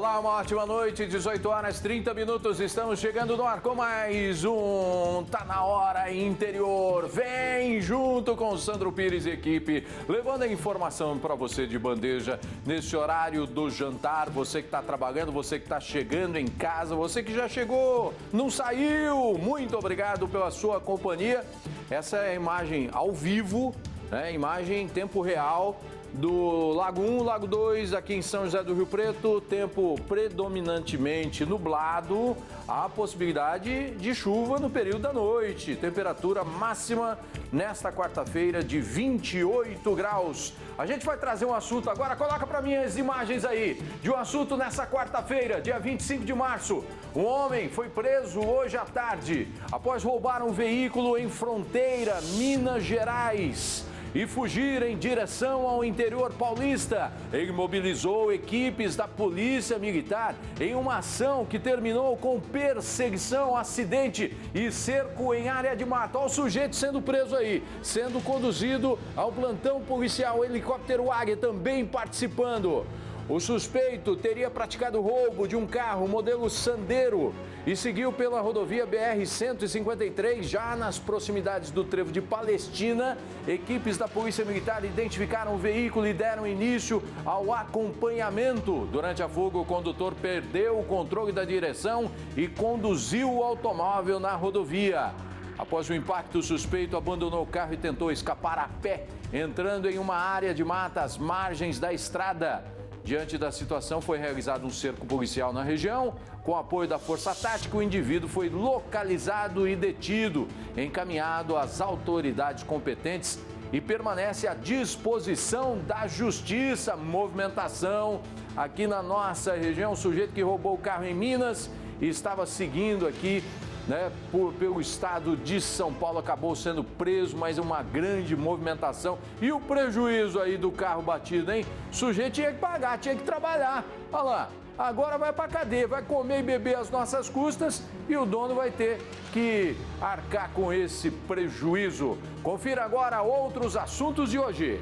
Olá, uma ótima noite, 18 horas 30 minutos, estamos chegando no ar com mais um Tá na Hora Interior. Vem junto com o Sandro Pires e equipe, levando a informação para você de bandeja nesse horário do jantar. Você que está trabalhando, você que está chegando em casa, você que já chegou, não saiu, muito obrigado pela sua companhia. Essa é a imagem ao vivo, né? Imagem em tempo real do Lago 1, Lago 2, aqui em São José do Rio Preto, tempo predominantemente nublado, há possibilidade de chuva no período da noite, temperatura máxima nesta quarta-feira de 28 graus. A gente vai trazer um assunto agora, coloca para mim as imagens aí, de um assunto nessa quarta-feira, dia 25 de março. Um homem foi preso hoje à tarde, após roubar um veículo em Fronteira, Minas Gerais, e fugir em direção ao interior paulista. Ele mobilizou equipes da Polícia Militar em uma ação que terminou com perseguição, acidente e cerco em área de mata. Olha o sujeito sendo preso aí, sendo conduzido ao plantão policial. O helicóptero Águia também participando. O suspeito teria praticado roubo de um carro modelo Sandero e seguiu pela rodovia BR-153, já nas proximidades do trevo de Palestina. Equipes da Polícia Militar identificaram o veículo e deram início ao acompanhamento. Durante a fuga, o condutor perdeu o controle da direção e conduziu o automóvel na rodovia. Após o impacto, o suspeito abandonou o carro e tentou escapar a pé, entrando em uma área de mata às margens da estrada. Diante da situação, foi realizado um cerco policial na região. Com apoio da Força Tática, o indivíduo foi localizado e detido, encaminhado às autoridades competentes e permanece à disposição da Justiça. Movimentação aqui na nossa região. O sujeito que roubou o carro em Minas e estava seguindo aqui, né, pelo estado de São Paulo, acabou sendo preso, mas uma grande movimentação. E o prejuízo aí do carro batido, hein? O sujeito tinha que pagar, tinha que trabalhar. Olha lá, agora vai pra cadeia, vai comer e beber às nossas custas e o dono vai ter que arcar com esse prejuízo. Confira agora outros assuntos de hoje.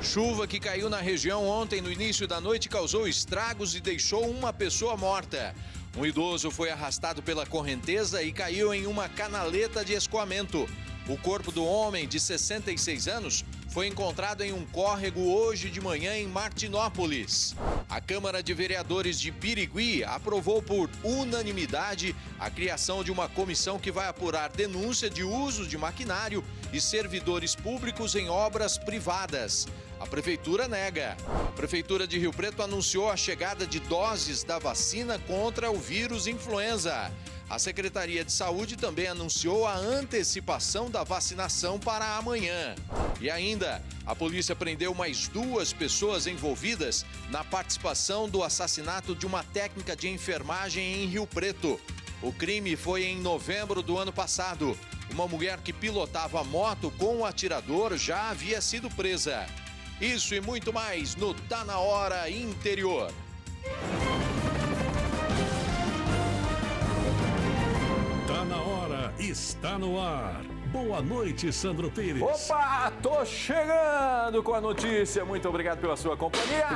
Chuva que caiu na região ontem no início da noite causou estragos e deixou uma pessoa morta. Um idoso foi arrastado pela correnteza e caiu em uma canaleta de escoamento. O corpo do homem, de 66 anos, foi encontrado em um córrego hoje de manhã em Martinópolis. A Câmara de Vereadores de Birigui aprovou por unanimidade a criação de uma comissão que vai apurar denúncia de uso de maquinário e servidores públicos em obras privadas. A Prefeitura nega. A Prefeitura de Rio Preto anunciou a chegada de doses da vacina contra o vírus influenza. A Secretaria de Saúde também anunciou a antecipação da vacinação para amanhã. E ainda, a polícia prendeu mais 2 pessoas envolvidas na participação do assassinato de uma técnica de enfermagem em Rio Preto. O crime foi em novembro do ano passado. Uma mulher que pilotava moto com o atirador já havia sido presa. Isso e muito mais no Tá na Hora Interior. Tá na hora, está no ar. Boa noite, Sandro Pires. Opa, tô chegando com a notícia. Muito obrigado pela sua companhia.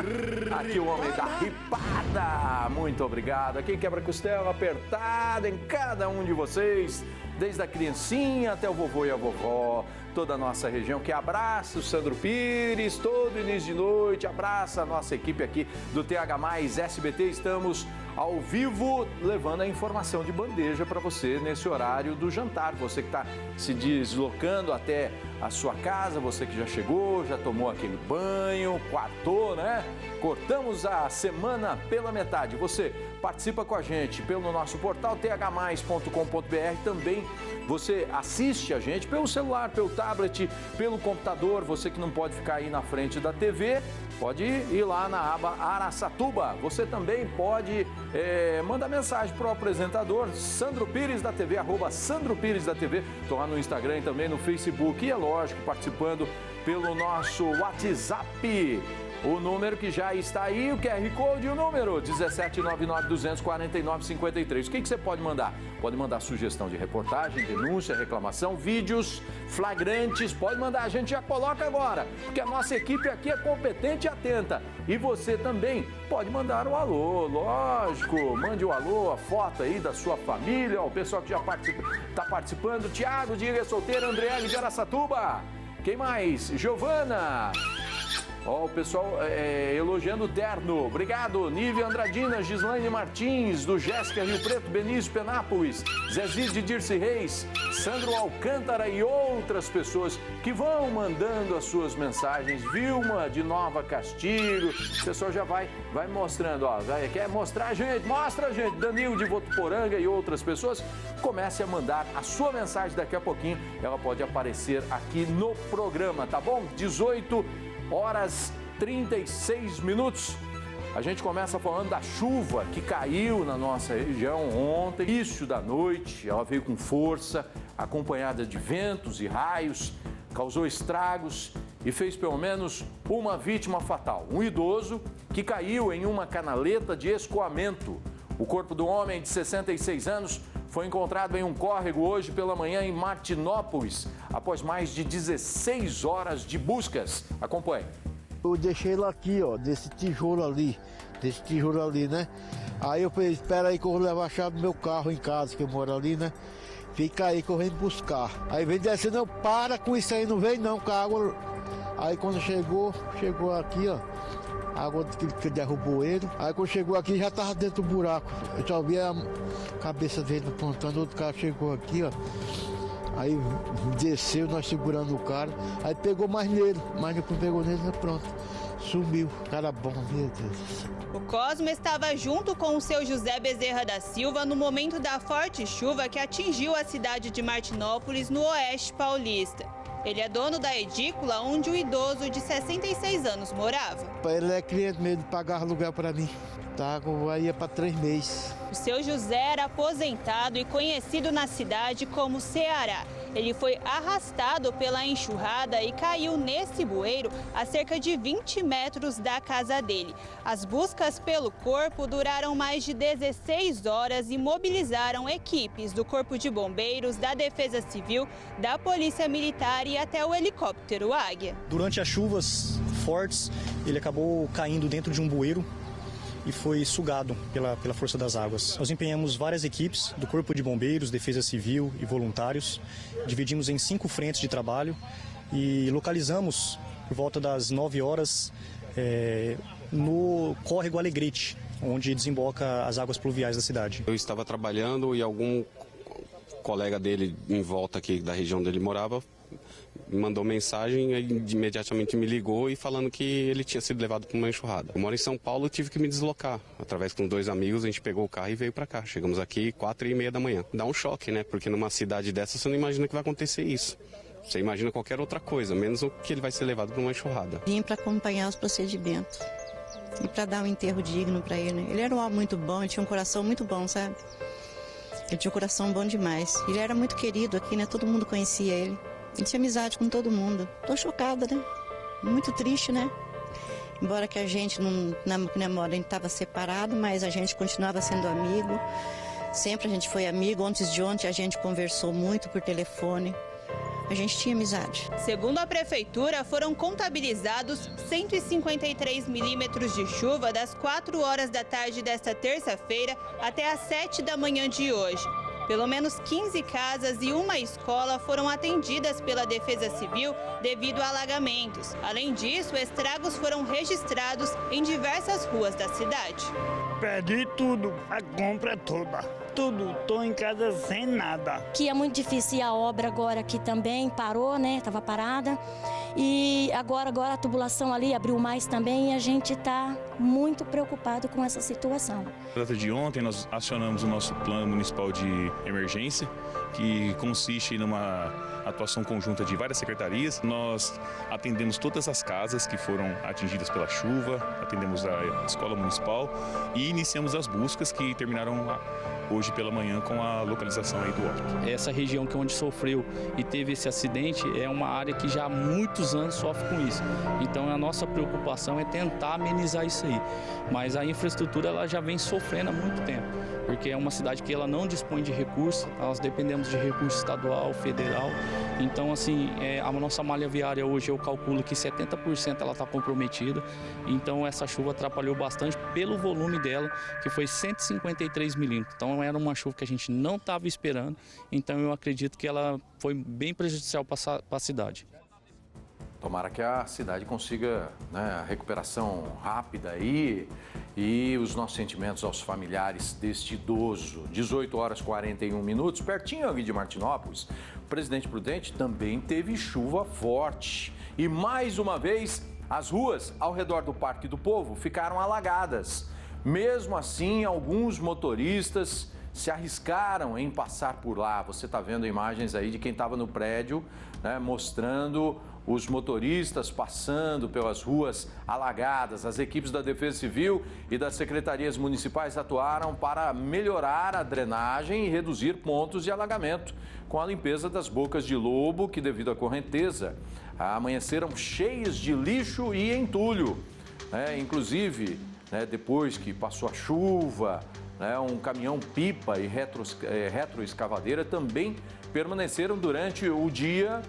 Aqui o homem da ripada. Muito obrigado. Aqui quebra costela apertada em cada um de vocês, desde a criancinha até o vovô e a vovó, toda a nossa região, que abraça o Sandro Pires, todo início de noite, abraça a nossa equipe aqui do TH+ SBT. Estamos ao vivo, levando a informação de bandeja para você nesse horário do jantar. Você que está se deslocando até a sua casa, você que já chegou, já tomou aquele banho, quartou, né? Cortamos a semana pela metade. Você participa com a gente pelo nosso portal thmais.com.br. Também você assiste a gente pelo celular, pelo tablet, pelo computador. Você que não pode ficar aí na frente da TV, pode ir lá na aba Araçatuba. Você também pode mandar mensagem para o apresentador Sandro Pires da TV, @Sandro Pires da TV. Estou lá no Instagram e também no Facebook. E é lógico, participando pelo nosso WhatsApp. o número que já está aí, o QR Code e o número 1799249-53. O que você pode mandar? Pode mandar sugestão de reportagem, denúncia, reclamação, vídeos flagrantes. Pode mandar, a gente já coloca agora, porque a nossa equipe aqui é competente e atenta. E você também pode mandar um alô, lógico. Mande o alô, a foto aí da sua família, o pessoal que já está participando. Tiago, Diga Solteira, Andriele de Araçatuba. Quem mais? Giovana. Ó, o pessoal elogiando o terno. Obrigado. Nívia Andradina, Gislaine Martins, do Jéssica Rio Preto, Benício Penápolis, Zezinho de Dirce Reis, Sandro Alcântara e outras pessoas que vão mandando as suas mensagens. Vilma de Nova Castilho. O pessoal já vai mostrando, ó. Quer mostrar a gente? Mostra a gente. Danilo de Votuporanga e outras pessoas. Comece a mandar a sua mensagem daqui a pouquinho. Ela pode aparecer aqui no programa, tá bom? 18h36. A gente começa falando da chuva que caiu na nossa região ontem, início da noite. Ela veio com força, acompanhada de ventos e raios, causou estragos e fez pelo menos uma vítima fatal. Um idoso que caiu em uma canaleta de escoamento. O corpo do homem de 66 anos foi encontrado em um córrego hoje pela manhã em Martinópolis, após mais de 16 horas de buscas. Acompanhe. Eu deixei ele aqui, ó, desse tijolo ali, né? Aí eu falei, espera aí que eu vou levar a chave do meu carro em casa, que eu moro ali, né? Fica aí que eu venho buscar. Aí vem descendo, eu para com isso aí, não vem não, com a água. Aí quando chegou aqui, ó. A água que derrubou ele. Aí quando chegou aqui já estava dentro do buraco. Eu só vi a cabeça dele apontando, outro cara chegou aqui, ó. Aí desceu, nós segurando o cara. Aí pegou mais nele, mas quando pegou nele, pronto. Sumiu. Cara bom, meu Deus. O Cosmo estava junto com o seu José Bezerra da Silva no momento da forte chuva que atingiu a cidade de Martinópolis, no oeste paulista. Ele é dono da edícula onde o idoso de 66 anos morava. Ele é cliente mesmo, de pagar aluguel para mim. Tá, aí é para 3 meses. O seu José era aposentado e conhecido na cidade como Ceará. Ele foi arrastado pela enxurrada e caiu nesse bueiro a cerca de 20 metros da casa dele. As buscas pelo corpo duraram mais de 16 horas e mobilizaram equipes do Corpo de Bombeiros, da Defesa Civil, da Polícia Militar e até o helicóptero Águia. Durante as chuvas fortes, ele acabou caindo dentro de um bueiro e foi sugado pela força das águas. Nós empenhamos várias equipes do Corpo de Bombeiros, Defesa Civil e voluntários. Dividimos em 5 frentes de trabalho e localizamos, por volta das 9 horas, no córrego Alegrete, onde desemboca as águas pluviais da cidade. Eu estava trabalhando e algum colega dele em volta aqui da região onde ele morava me mandou mensagem e imediatamente me ligou e falando que ele tinha sido levado para uma enxurrada. Eu moro em São Paulo e tive que me deslocar. Através com 2 amigos, a gente pegou o carro e veio para cá. Chegamos aqui 4h30 da manhã. Dá um choque, né? Porque numa cidade dessa você não imagina que vai acontecer isso. Você imagina qualquer outra coisa, menos o que ele vai ser levado para uma enxurrada. Vim para acompanhar os procedimentos e para dar um enterro digno para ele. Ele era um homem muito bom, ele tinha um coração muito bom, sabe? Ele tinha um coração bom demais. Ele era muito querido aqui, né? Todo mundo conhecia ele. Ele tinha amizade com todo mundo. Tô chocada, né? Muito triste, né? Embora que a gente a gente estava separado, mas a gente continuava sendo amigo. Sempre a gente foi amigo. Antes de ontem a gente conversou muito por telefone. A gente tinha amizade. Segundo a prefeitura, foram contabilizados 153 milímetros de chuva das 4 horas da tarde desta terça-feira até às 7 da manhã de hoje. Pelo menos 15 casas e uma escola foram atendidas pela Defesa Civil devido a alagamentos. Além disso, estragos foram registrados em diversas ruas da cidade. Perdi tudo, a compra toda. Tudo, estou em casa sem nada. Que é muito difícil, e a obra agora aqui também parou, né? Estava parada. E agora a tubulação ali abriu mais também e a gente está muito preocupado com essa situação. Na data de ontem, nós acionamos o nosso plano municipal de emergência, que consiste numa atuação conjunta de várias secretarias. Nós atendemos todas as casas que foram atingidas pela chuva, atendemos a escola municipal e iniciamos as buscas que terminaram hoje pela manhã com a localização aí do óbito. Essa região que é onde sofreu e teve esse acidente é uma área que já há muitos anos sofre com isso. Então a nossa preocupação é tentar amenizar isso aí. Mas a infraestrutura ela já vem sofrendo há muito tempo, porque é uma cidade que ela não dispõe de recursos, nós dependemos de recurso estadual, federal. Então assim, a nossa malha viária hoje eu calculo que 70% ela está comprometida. Então essa chuva atrapalhou bastante pelo volume dela, que foi 153 milímetros. Então era uma chuva que a gente não estava esperando. Então eu acredito que ela foi bem prejudicial para a cidade. Tomara que a cidade consiga, né, a recuperação rápida aí e os nossos sentimentos aos familiares deste idoso. 18h41, pertinho ali de Martinópolis, o Presidente Prudente também teve chuva forte. E mais uma vez, as ruas ao redor do Parque do Povo ficaram alagadas. Mesmo assim, alguns motoristas se arriscaram em passar por lá. Você está vendo imagens aí de quem estava no prédio, né, mostrando os motoristas passando pelas ruas alagadas. As equipes da Defesa Civil e das secretarias municipais atuaram para melhorar a drenagem e reduzir pontos de alagamento, com a limpeza das bocas de lobo que, devido à correnteza, amanheceram cheias de lixo e entulho. Inclusive, depois que passou a chuva, um caminhão-pipa e retroescavadeira também permaneceram durante o dia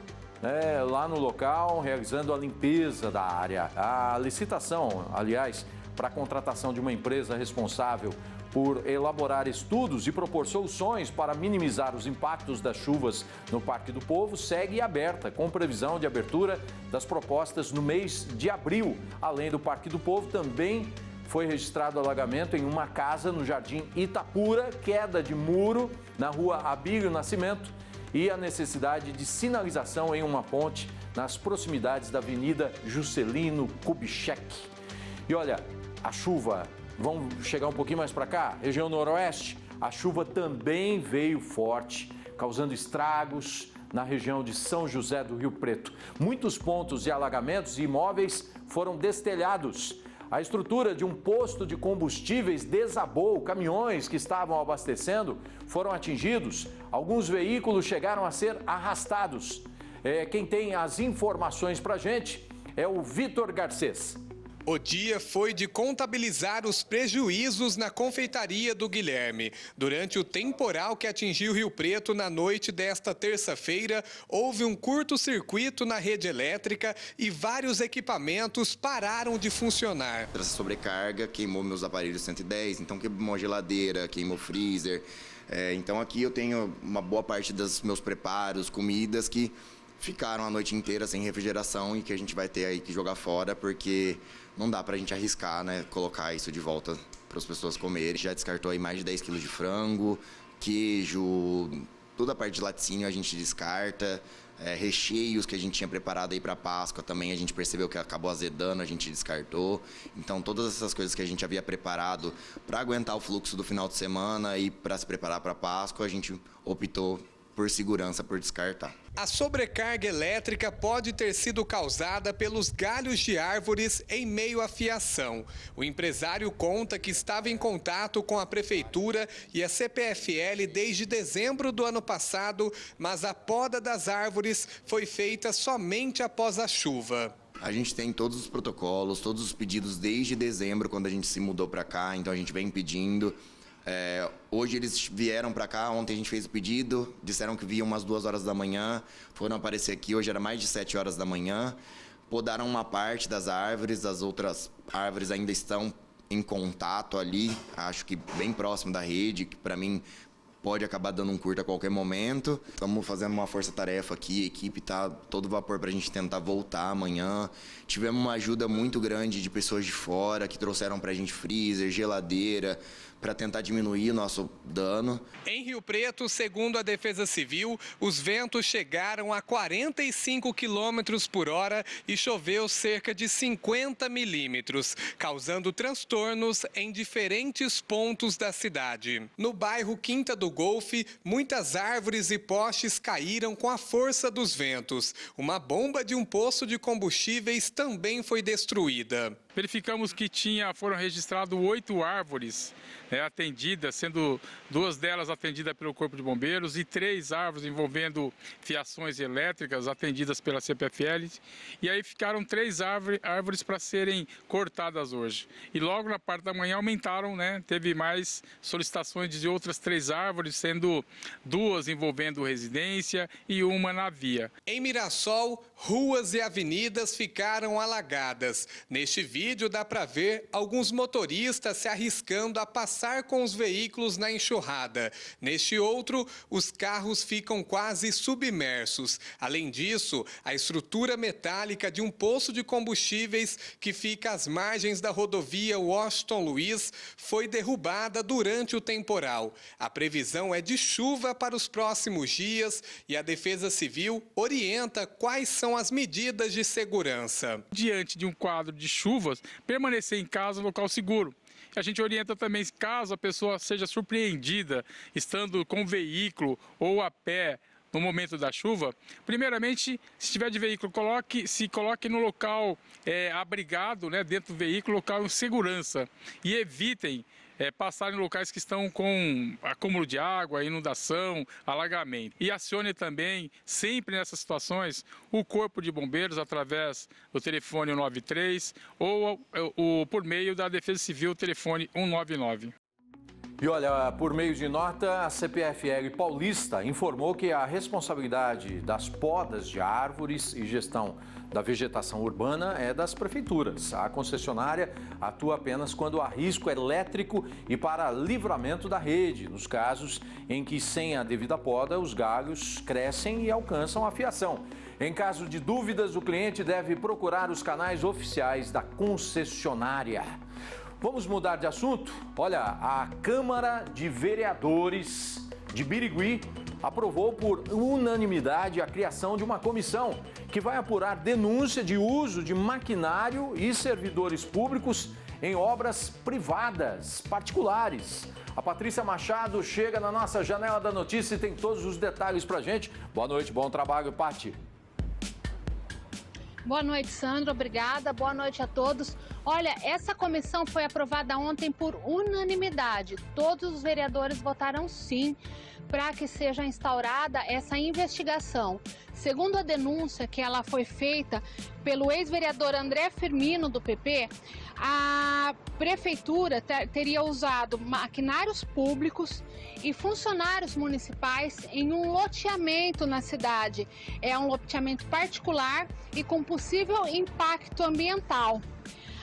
lá no local, realizando a limpeza da área. A licitação, aliás, para a contratação de uma empresa responsável por elaborar estudos e propor soluções para minimizar os impactos das chuvas no Parque do Povo, segue aberta, com previsão de abertura das propostas no mês de abril. Além do Parque do Povo, também foi registrado alagamento em uma casa no Jardim Itapura, queda de muro na rua Abílio Nascimento e a necessidade de sinalização em uma ponte nas proximidades da Avenida Juscelino Kubitschek. E olha, a chuva, vamos chegar um pouquinho mais para cá, região noroeste, a chuva também veio forte, causando estragos na região de São José do Rio Preto. Muitos pontos de alagamentos e imóveis foram destelhados. A estrutura de um posto de combustíveis desabou, caminhões que estavam abastecendo foram atingidos, alguns veículos chegaram a ser arrastados. Quem tem as informações para a gente é o Vitor Garcês. O dia foi de contabilizar os prejuízos na confeitaria do Guilherme. Durante o temporal que atingiu Rio Preto na noite desta terça-feira, houve um curto-circuito na rede elétrica e vários equipamentos pararam de funcionar. Essa sobrecarga queimou meus aparelhos 110, então queimou a geladeira, queimou o freezer. Então aqui eu tenho uma boa parte dos meus preparos, comidas que ficaram a noite inteira sem refrigeração e que a gente vai ter aí que jogar fora, porque não dá pra gente arriscar, né, colocar isso de volta para as pessoas comerem. Já descartou aí mais de 10 quilos de frango, queijo, toda a parte de laticínio a gente descarta, recheios que a gente tinha preparado aí para Páscoa também a gente percebeu que acabou azedando, a gente descartou. Então todas essas coisas que a gente havia preparado para aguentar o fluxo do final de semana e para se preparar para Páscoa, a gente optou por segurança, por descartar. A sobrecarga elétrica pode ter sido causada pelos galhos de árvores em meio à fiação. O empresário conta que estava em contato com a prefeitura e a CPFL desde dezembro do ano passado, mas a poda das árvores foi feita somente após a chuva. A gente tem todos os protocolos, todos os pedidos desde dezembro, quando a gente se mudou para cá, então a gente vem pedindo. Hoje eles vieram para cá, ontem a gente fez o pedido, disseram que vinham umas 2 horas da manhã, foram aparecer aqui, hoje era mais de 7 horas da manhã, podaram uma parte das árvores, as outras árvores ainda estão em contato ali, acho que bem próximo da rede, que para mim pode acabar dando um curto a qualquer momento. Estamos fazendo uma força-tarefa aqui, a equipe está todo vapor para a gente tentar voltar amanhã. Tivemos uma ajuda muito grande de pessoas de fora que trouxeram para a gente freezer, geladeira, para tentar diminuir o nosso dano. Em Rio Preto, segundo a Defesa Civil, os ventos chegaram a 45 km/h e choveu cerca de 50 milímetros, causando transtornos em diferentes pontos da cidade. No bairro Quinta do Golfe, muitas árvores e postes caíram com a força dos ventos. Uma bomba de um poço de combustíveis também foi destruída. Verificamos que foram registradas 8 árvores atendidas, sendo 2 delas atendidas pelo Corpo de Bombeiros e 3 árvores envolvendo fiações elétricas atendidas pela CPFL. E aí ficaram 3 árvores para serem cortadas hoje. E logo na parte da manhã aumentaram, teve mais solicitações de outras 3 árvores, sendo 2 envolvendo residência e 1 na via. Em Mirassol, ruas e avenidas ficaram alagadas. Neste vídeo dá para ver alguns motoristas se arriscando a passar com os veículos na enxurrada. Neste outro, os carros ficam quase submersos. Além disso, a estrutura metálica de um poço de combustíveis que fica às margens da rodovia Washington Luiz foi derrubada durante o temporal. A previsão é de chuva para os próximos dias e a Defesa Civil orienta quais são as medidas de segurança. Diante de um quadro de chuvas, permanecer em casa, local seguro. A gente orienta também, caso a pessoa seja surpreendida, estando com veículo ou a pé no momento da chuva, primeiramente, se estiver de veículo, se coloque no local abrigado, dentro do veículo, local em segurança. E evitem passar em locais que estão com acúmulo de água, inundação, alagamento. E acione também, sempre nessas situações, o Corpo de Bombeiros através do telefone 193 ou por meio da Defesa Civil, telefone 199. E olha, por meio de nota, a CPFL Paulista informou que a responsabilidade das podas de árvores e gestão da vegetação urbana é das prefeituras. A concessionária atua apenas quando há risco elétrico e para livramento da rede, nos casos em que, sem a devida poda, os galhos crescem e alcançam a fiação. Em caso de dúvidas, o cliente deve procurar os canais oficiais da concessionária. Vamos mudar de assunto? Olha, a Câmara de Vereadores de Birigui aprovou por unanimidade a criação de uma comissão que vai apurar denúncia de uso de maquinário e servidores públicos em obras privadas, particulares. A Patrícia Machado chega na nossa janela da notícia e tem todos os detalhes pra gente. Boa noite, bom trabalho, Pati. Boa noite, Sandro. Obrigada. Boa noite a todos. Olha, essa comissão foi aprovada ontem por unanimidade. Todos os vereadores votaram sim para que seja instaurada essa investigação. Segundo a denúncia que ela foi feita pelo ex-vereador André Firmino, do PP, a prefeitura teria usado maquinários públicos e funcionários municipais em um loteamento na cidade. É um loteamento particular e com possível impacto ambiental.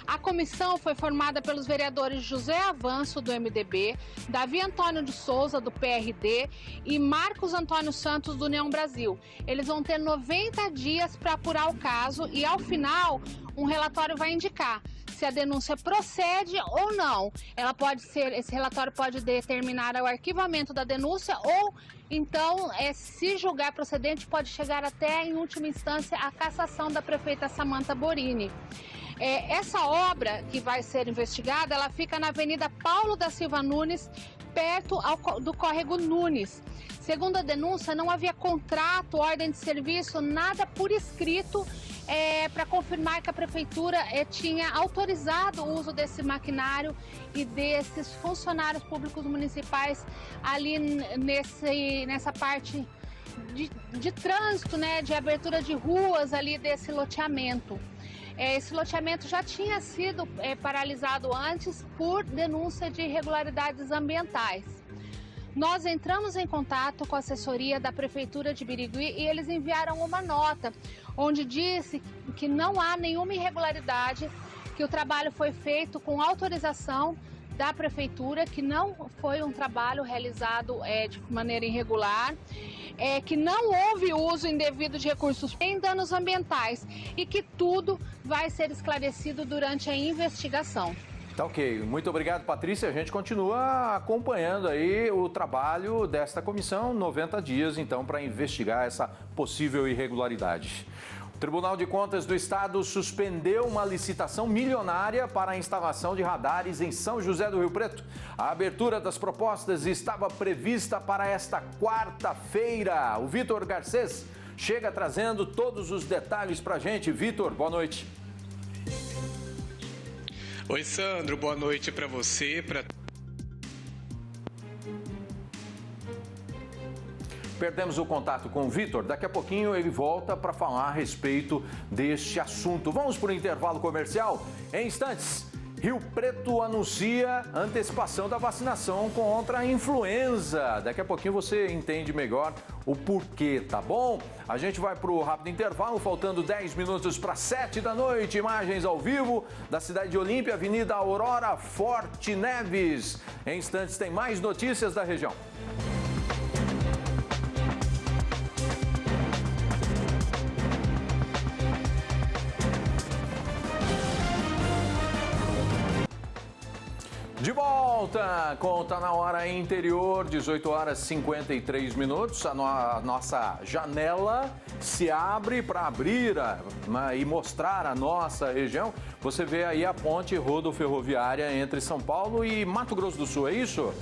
A comissão foi formada pelos vereadores José Avanço, do MDB, Davi Antônio de Souza, do PRD e Marcos Antônio Santos, do União Brasil. Eles vão ter 90 dias para apurar o caso e, ao final, um relatório vai indicar se a denúncia procede ou não. Esse relatório pode determinar o arquivamento da denúncia ou, então, se julgar procedente, pode chegar até, em última instância, a cassação da prefeita Samanta Borini. Essa obra que vai ser investigada, ela fica na Avenida Paulo da Silva Nunes, perto do Córrego Nunes. Segundo a denúncia, não havia contrato, ordem de serviço, nada por escrito para confirmar que a prefeitura tinha autorizado o uso desse maquinário e desses funcionários públicos municipais ali nessa parte de trânsito, de abertura de ruas ali desse loteamento. Esse loteamento já tinha sido paralisado antes por denúncia de irregularidades ambientais. Nós entramos em contato com a assessoria da Prefeitura de Birigui e eles enviaram uma nota onde disse que não há nenhuma irregularidade, que o trabalho foi feito com autorização da Prefeitura, que não foi um trabalho realizado de maneira irregular, que não houve uso indevido de recursos em danos ambientais e que tudo vai ser esclarecido durante a investigação. Tá ok. Muito obrigado, Patrícia. A gente continua acompanhando aí o trabalho desta comissão, 90 dias, então, para investigar essa possível irregularidade. O Tribunal de Contas do Estado suspendeu uma licitação milionária para a instalação de radares em São José do Rio Preto. A abertura das propostas estava prevista para esta quarta-feira. O Vitor Garcês chega trazendo todos os detalhes para a gente. Vitor, boa noite. Oi, Sandro, boa noite para você, Perdemos o contato com o Vitor. Daqui a pouquinho ele volta para falar a respeito deste assunto. Vamos para o intervalo comercial? Em instantes, Rio Preto anuncia antecipação da vacinação contra a influenza. Daqui a pouquinho você entende melhor o porquê, tá bom? A gente vai para o rápido intervalo, faltando 10 minutos para 7 da noite. Imagens ao vivo da cidade de Olímpia, Avenida Aurora Forte Neves. Em instantes tem mais notícias da região. De volta com Tá na Hora Interior, 18 horas 53 minutos. A nossa janela se abre para abrir e mostrar a nossa região. Você vê aí a ponte rodoferroviária entre São Paulo e Mato Grosso do Sul, é isso?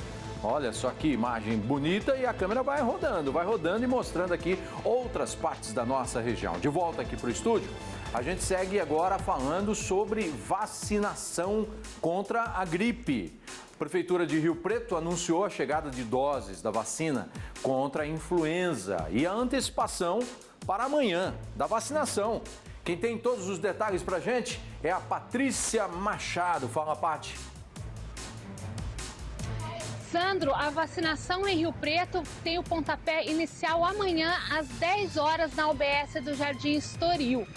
Olha só que imagem bonita e a câmera vai rodando e mostrando aqui outras partes da nossa região. De volta aqui para o estúdio. A gente segue agora falando sobre vacinação contra a gripe. A Prefeitura de Rio Preto anunciou a chegada de doses da vacina contra a influenza e a antecipação para amanhã da vacinação. Quem tem todos os detalhes para a gente é a Patrícia Machado. Fala, Pati. Sandro, a vacinação em Rio Preto tem o pontapé inicial amanhã às 10 horas na UBS do Jardim Estoril.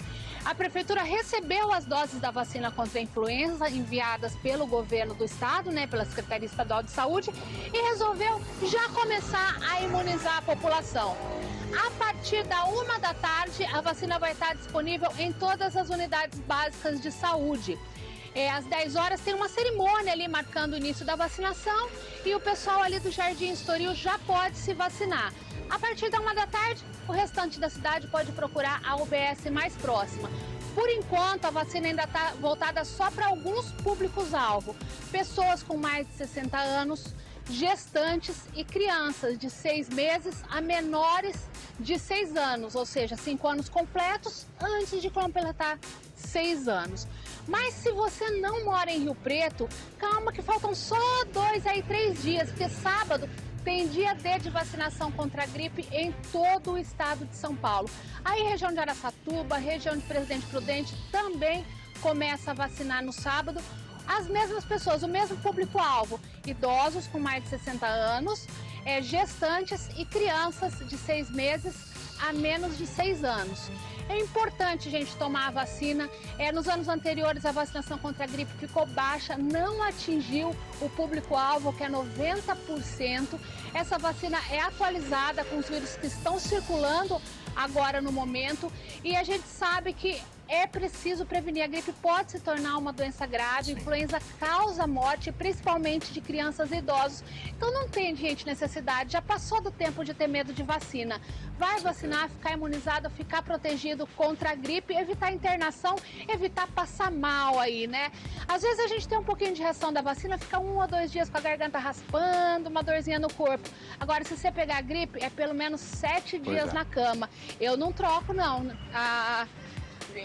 A Prefeitura recebeu as doses da vacina contra a influenza enviadas pelo governo do estado, pela Secretaria Estadual de Saúde, e resolveu já começar a imunizar a população. A partir da 1 da tarde, a vacina vai estar disponível em todas as unidades básicas de saúde. Às 10 horas tem uma cerimônia ali marcando o início da vacinação e o pessoal ali do Jardim Estoril já pode se vacinar. A partir da 1 da tarde, o restante da cidade pode procurar a UBS mais próxima. Por enquanto, a vacina ainda está voltada só para alguns públicos-alvo. Pessoas com mais de 60 anos, gestantes e crianças de 6 meses a menores de 6 anos, ou seja, 5 anos completos antes de completar 6 anos. Mas se você não mora em Rio Preto, calma que faltam só 2 a 3 dias, porque sábado tem dia D de vacinação contra a gripe em todo o estado de São Paulo. Aí região de Araçatuba, região de Presidente Prudente também começa a vacinar no sábado. As mesmas pessoas, o mesmo público-alvo, idosos com mais de 60 anos, gestantes e crianças de 6 meses a menos de 6 anos. É importante, gente, tomar a vacina. Nos anos anteriores, a vacinação contra a gripe ficou baixa, não atingiu o público-alvo, que é 90%. Essa vacina é atualizada com os vírus que estão circulando agora no momento. E a gente sabe que é preciso prevenir. A gripe pode se tornar uma doença grave. A influenza causa morte, principalmente de crianças e idosos. Então não tem, gente, necessidade. Já passou do tempo de ter medo de vacina. Vai vacinar, ficar imunizado, ficar protegido contra a gripe, evitar internação, evitar passar mal aí, Às vezes a gente tem um pouquinho de reação da vacina, fica 1 ou 2 dias com a garganta raspando, uma dorzinha no corpo. Agora, se você pegar a gripe, é pelo menos 7 dias na cama. Eu não troco, não.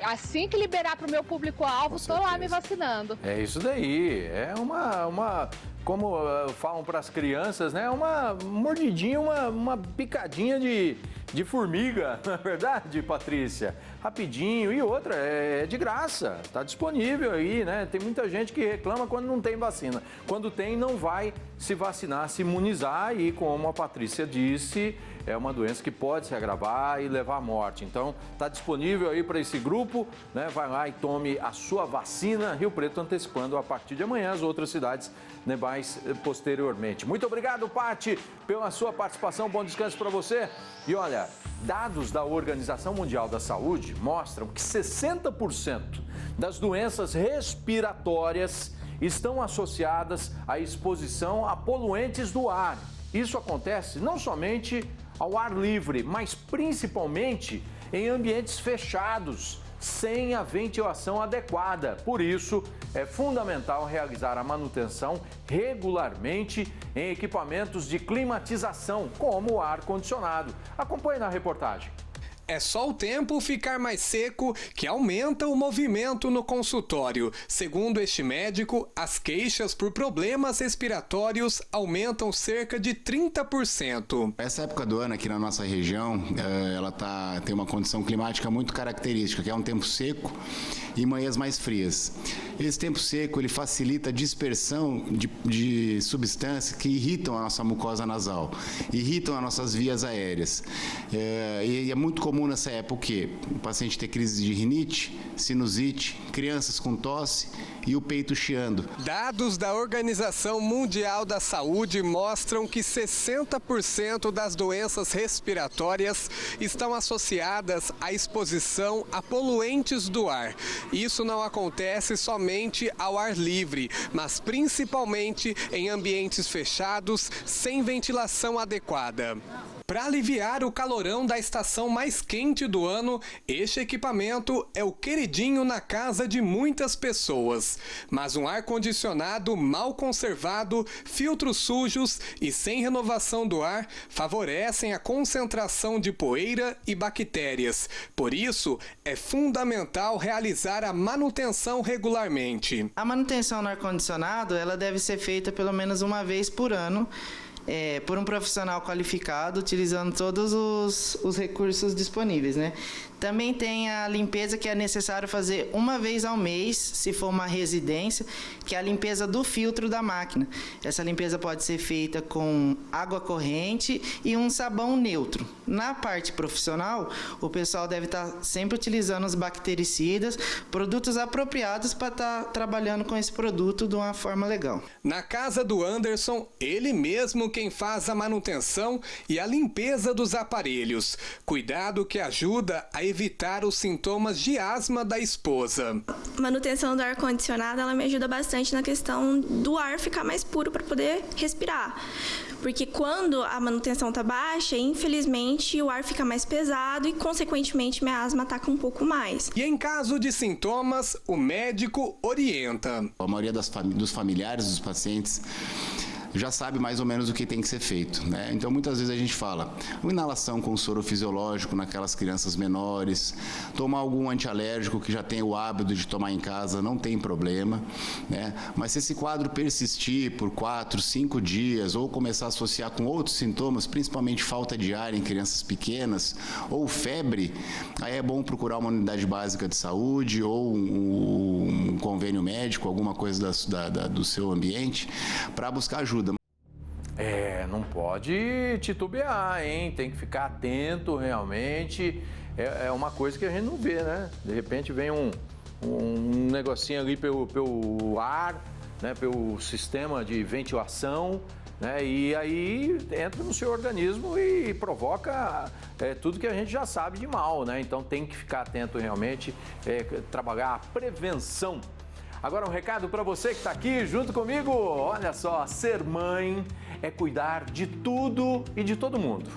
Assim que liberar para o meu público-alvo, estou lá me vacinando. É isso daí, é uma como falam para as crianças, uma mordidinha, uma picadinha de formiga, não é verdade, Patrícia? Rapidinho. E outra, é de graça, está disponível aí, Tem muita gente que reclama quando não tem vacina. Quando tem, não vai se vacinar, se imunizar e, como a Patrícia disse, é uma doença que pode se agravar e levar à morte. Então, está disponível aí para esse grupo, Vai lá e tome a sua vacina. Rio Preto antecipando a partir de amanhã as outras cidades, mais posteriormente. Muito obrigado, Pati, pela sua participação. Bom descanso para você. E olha, dados da Organização Mundial da Saúde mostram que 60% das doenças respiratórias estão associadas à exposição a poluentes do ar. Isso acontece não somente ao ar livre, mas principalmente em ambientes fechados, sem a ventilação adequada. Por isso, é fundamental realizar a manutenção regularmente em equipamentos de climatização, como o ar-condicionado. Acompanhe na reportagem. é só o tempo ficar mais seco que aumenta o movimento no consultório. Segundo este médico, as queixas por problemas respiratórios aumentam cerca de 30%. Essa época do ano aqui na nossa região, ela tem uma condição climática muito característica, que é um tempo seco e manhãs mais frias. Esse tempo seco ele facilita a dispersão de substâncias que irritam a nossa mucosa nasal, irritam as nossas vias aéreas. E é muito comum nessa época o paciente ter crise de rinite, sinusite, crianças com tosse e o peito chiando. Dados da Organização Mundial da Saúde mostram que 60% das doenças respiratórias estão associadas à exposição a poluentes do ar. Isso não acontece somente ao ar livre, mas principalmente em ambientes fechados, sem ventilação adequada. Para aliviar o calorão da estação mais quente do ano, este equipamento é o queridinho na casa de muitas pessoas. Mas um ar-condicionado mal conservado, filtros sujos e sem renovação do ar favorecem a concentração de poeira e bactérias. Por isso, é fundamental realizar a manutenção regularmente. A manutenção no ar-condicionado ela deve ser feita pelo menos uma vez por ano, por um profissional qualificado, utilizando todos os recursos disponíveis, né? Também tem a limpeza que é necessário fazer uma vez ao mês, se for uma residência, que é a limpeza do filtro da máquina. Essa limpeza pode ser feita com água corrente e um sabão neutro. Na parte profissional, o pessoal deve estar sempre utilizando os bactericidas, produtos apropriados para estar trabalhando com esse produto de uma forma legal. Na casa do Anderson, ele mesmo quem faz a manutenção e a limpeza dos aparelhos. Cuidado que ajuda a evitar os sintomas de asma da esposa. A manutenção do ar-condicionado, ela me ajuda bastante na questão do ar ficar mais puro para poder respirar. Porque quando a manutenção está baixa, infelizmente o ar fica mais pesado e, consequentemente, minha asma ataca um pouco mais. E em caso de sintomas, o médico orienta. A maioria dos familiares dos pacientes já sabe mais ou menos o que tem que ser feito, né? Então, muitas vezes a gente fala, uma inalação com soro fisiológico naquelas crianças menores, tomar algum antialérgico que já tem o hábito de tomar em casa, não tem problema, né? Mas se esse quadro persistir por 4, 5 dias ou começar a associar com outros sintomas, principalmente falta de ar em crianças pequenas ou febre, aí é bom procurar uma unidade básica de saúde ou um convênio médico, alguma coisa do seu ambiente, para buscar ajuda. Não pode titubear, hein? Tem que ficar atento realmente. É uma coisa que a gente não vê, né? De repente vem um negocinho ali pelo ar, né? Pelo sistema de ventilação, né? E aí entra no seu organismo e provoca tudo que a gente já sabe de mal, né? Então tem que ficar atento realmente, trabalhar a prevenção. Agora um recado para você que está aqui junto comigo. Olha só, ser mãe é cuidar de tudo e de todo mundo.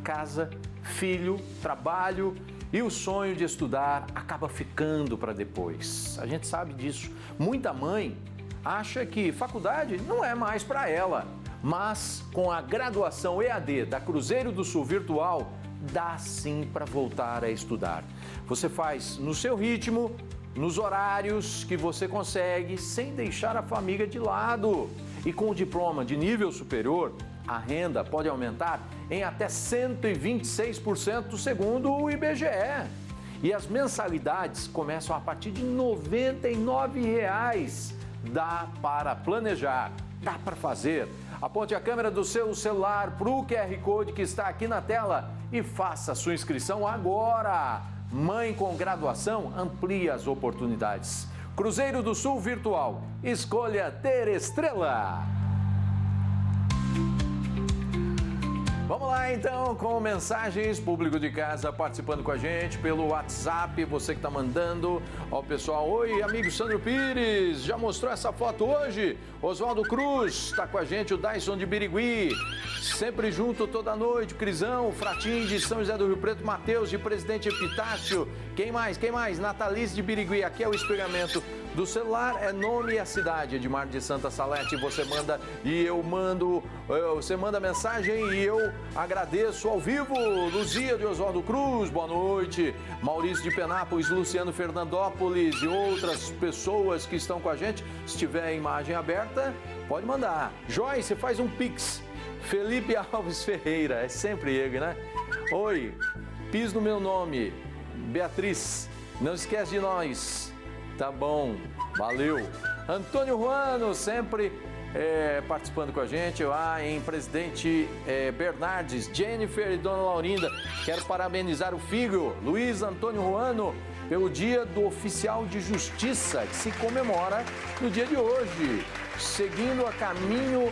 Casa, filho, trabalho e o sonho de estudar acaba ficando para depois. A gente sabe disso. Muita mãe acha que faculdade não é mais para ela. Mas com a graduação EAD da Cruzeiro do Sul Virtual, dá sim para voltar a estudar. Você faz no seu ritmo, nos horários que você consegue, sem deixar a família de lado. E com o diploma de nível superior, a renda pode aumentar em até 126% segundo o IBGE. E as mensalidades começam a partir de R$ 99,00. Dá para planejar, dá para fazer. Aponte a câmera do seu celular para o QR Code que está aqui na tela e faça a sua inscrição agora. Mãe com graduação amplia as oportunidades. Cruzeiro do Sul Virtual. Escolha ter estrela. Vamos lá então com mensagens, público de casa participando com a gente pelo WhatsApp, você que está mandando. Ó pessoal, oi amigo Sandro Pires, já mostrou essa foto hoje? Oswaldo Cruz está com a gente, o Dyson de Birigui, sempre junto toda noite, Crisão, Fratim de São José do Rio Preto, Matheus de Presidente Epitácio, quem mais? Natalice de Birigui, aqui é o espelhamento do celular é nome e a cidade. Edmar de Santa Salete, você manda e eu mando, você manda mensagem e eu agradeço ao vivo. Luzia de Oswaldo Cruz, boa noite. Maurício de Penápolis, Luciano Fernandópolis e outras pessoas que estão com a gente. Se tiver a imagem aberta, pode mandar. Joyce, faz um pix. Felipe Alves Ferreira, é sempre ele, né? Oi, pis no meu nome. Beatriz, não esquece de nós. Tá bom, valeu. Antônio Ruano, sempre participando com a gente lá em Presidente Bernardes. Jennifer e Dona Laurinda, quero parabenizar o filho, Luiz Antônio Ruano, pelo Dia do Oficial de Justiça, que se comemora no dia de hoje, seguindo a caminho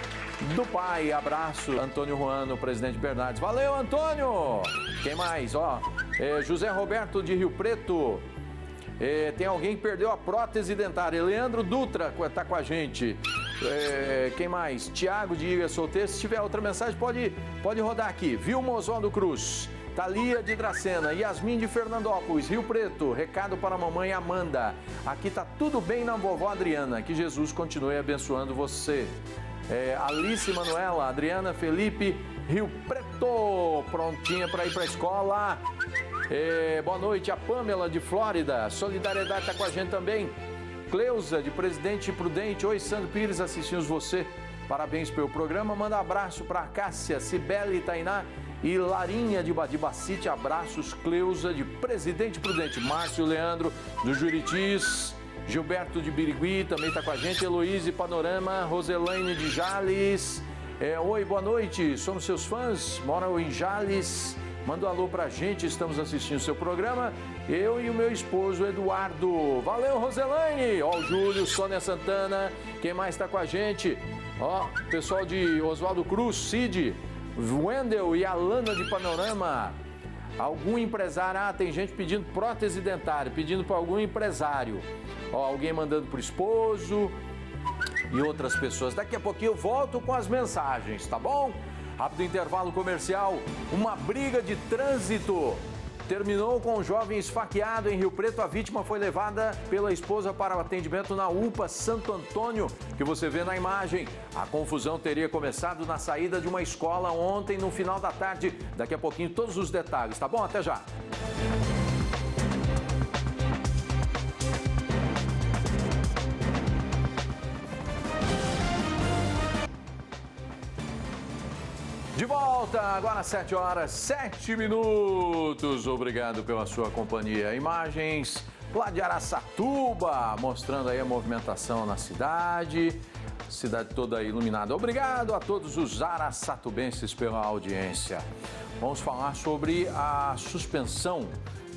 do pai. Abraço, Antônio Ruano, Presidente Bernardes. Valeu, Antônio! Quem mais? José Roberto de Rio Preto. Tem alguém que perdeu a prótese dentária. Leandro Dutra está com a gente. Quem mais? Tiago de Ilha Solteira. Se tiver outra mensagem, pode rodar aqui. Vilma Oswaldo Cruz. Thalia de Dracena. Yasmin de Fernandópolis, Rio Preto. Recado para a mamãe Amanda. Aqui tá tudo bem na vovó Adriana. Que Jesus continue abençoando você. Alice Manuela, Adriana Felipe, Rio Preto. Prontinha para ir para a escola. Boa noite, a Pamela de Flórida. Solidariedade está com a gente também. Cleusa de Presidente Prudente. Oi, Sandro Pires, assistimos você. Parabéns pelo programa. Manda abraço para Cássia, Cibele, Tainá e Larinha de Badibacite. Abraços, Cleusa de Presidente Prudente. Márcio Leandro do Juritis. Gilberto de Birigui também está com a gente. Heloíse Panorama. Roselaine de Jales. Oi, boa noite. Somos seus fãs. Moram em Jales. Manda um alô pra gente, estamos assistindo o seu programa. Eu e o meu esposo, Eduardo. Valeu, Roselaine. O Júlio, Sônia Santana. Quem mais está com a gente? Pessoal de Oswaldo Cruz, Cid, Wendel e Alana de Panorama. Algum empresário, tem gente pedindo prótese dentária, pedindo para algum empresário. Alguém mandando pro esposo e outras pessoas. Daqui a pouquinho eu volto com as mensagens, tá bom? Rápido intervalo comercial. Uma briga de trânsito terminou com um jovem esfaqueado em Rio Preto. A vítima foi levada pela esposa para o atendimento na UPA Santo Antônio, que você vê na imagem. A confusão teria começado na saída de uma escola ontem, no final da tarde. Daqui a pouquinho todos os detalhes, tá bom? Até já! De volta, agora 7 horas, 7 minutos. Obrigado pela sua companhia. Imagens lá de Araçatuba, mostrando aí a movimentação na cidade. Cidade toda iluminada. Obrigado a todos os araçatubenses pela audiência. Vamos falar sobre a suspensão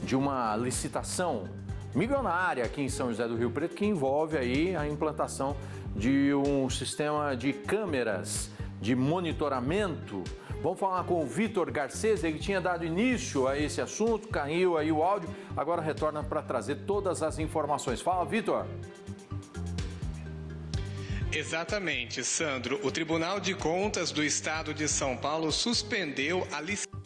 de uma licitação milionária aqui em São José do Rio Preto, que envolve aí a implantação de um sistema de câmeras de monitoramento. Vamos falar com o Vitor Garcês, ele tinha dado início a esse assunto, caiu aí o áudio, agora retorna para trazer todas as informações. Fala, Vitor. Exatamente, Sandro. O Tribunal de Contas do Estado de São Paulo suspendeu a licitação,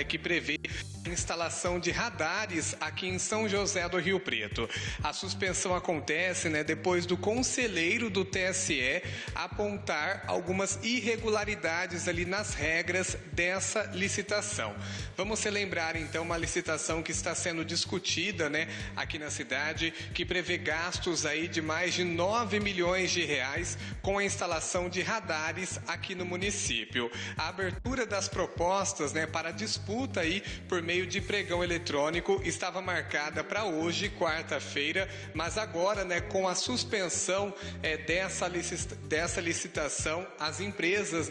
que prevê a instalação de radares aqui em São José do Rio Preto. A suspensão acontece, depois do conselheiro do TSE apontar algumas irregularidades ali nas regras dessa licitação. Vamos relembrar então uma licitação que está sendo discutida, aqui na cidade, que prevê gastos aí de mais de 9 milhões de reais com a instalação de radares aqui no município. A abertura das propostas, para disputa aí por meio de pregão eletrônico estava marcada para hoje, quarta-feira, mas agora, com a suspensão dessa licitação, as empresas,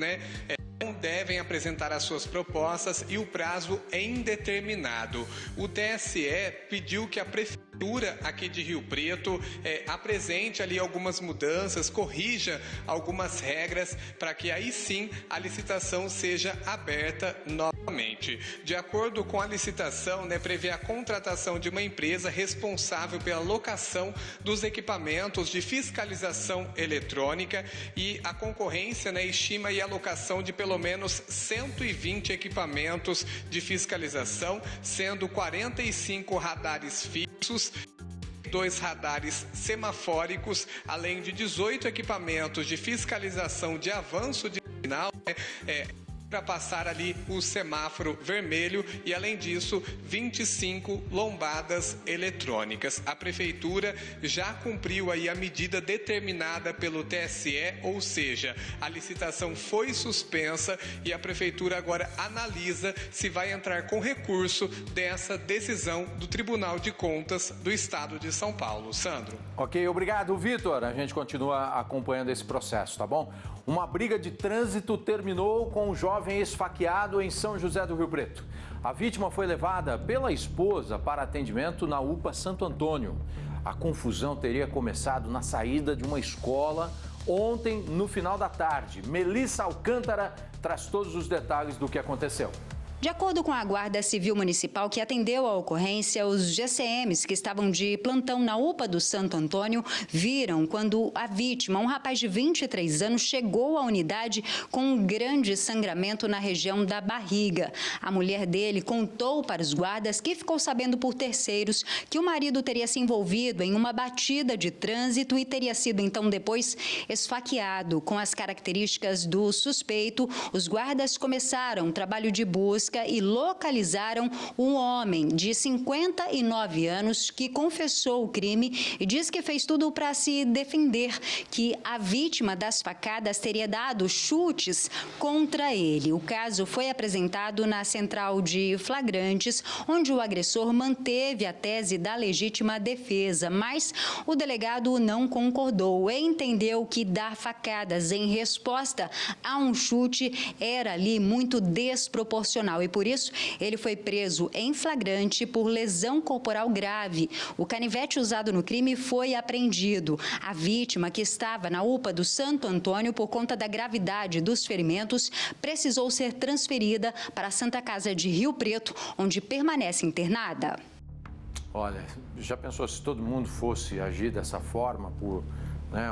não devem apresentar as suas propostas e o prazo é indeterminado. O TSE pediu que a Prefeitura aqui de Rio Preto apresente ali algumas mudanças, corrija algumas regras para que aí sim a licitação seja aberta novamente. De acordo com a licitação, prevê a contratação de uma empresa responsável pela locação dos equipamentos de fiscalização eletrônica e a concorrência, estima a alocação de pelo menos 120 equipamentos de fiscalização, sendo 45 radares fixos 2 radares semafóricos, além de 18 equipamentos de fiscalização de avanço de sinal, para passar ali o semáforo vermelho e, além disso, 25 lombadas eletrônicas. A Prefeitura já cumpriu aí a medida determinada pelo TSE, ou seja, a licitação foi suspensa e a Prefeitura agora analisa se vai entrar com recurso dessa decisão do Tribunal de Contas do Estado de São Paulo. Sandro. Ok, obrigado, Vitor. A gente continua acompanhando esse processo, tá bom? Uma briga de trânsito terminou com um jovem esfaqueado em São José do Rio Preto. A vítima foi levada pela esposa para atendimento na UPA Santo Antônio. A confusão teria começado na saída de uma escola ontem, no final da tarde. Melissa Alcântara traz todos os detalhes do que aconteceu. De acordo com a Guarda Civil Municipal que atendeu a ocorrência, os GCMs que estavam de plantão na UPA do Santo Antônio viram quando a vítima, um rapaz de 23 anos, chegou à unidade com um grande sangramento na região da barriga. A mulher dele contou para os guardas, que ficou sabendo por terceiros, que o marido teria se envolvido em uma batida de trânsito e teria sido então depois esfaqueado. Com as características do suspeito, os guardas começaram um trabalho de busca e localizaram um homem de 59 anos que confessou o crime e diz que fez tudo para se defender, que a vítima das facadas teria dado chutes contra ele. O caso foi apresentado na central de flagrantes, onde o agressor manteve a tese da legítima defesa, mas o delegado não concordou e entendeu que dar facadas em resposta a um chute era ali muito desproporcional. E por isso, ele foi preso em flagrante por lesão corporal grave. O canivete usado no crime foi apreendido. A vítima, que estava na UPA do Santo Antônio por conta da gravidade dos ferimentos, precisou ser transferida para a Santa Casa de Rio Preto, onde permanece internada. Olha, já pensou se todo mundo fosse agir dessa forma, por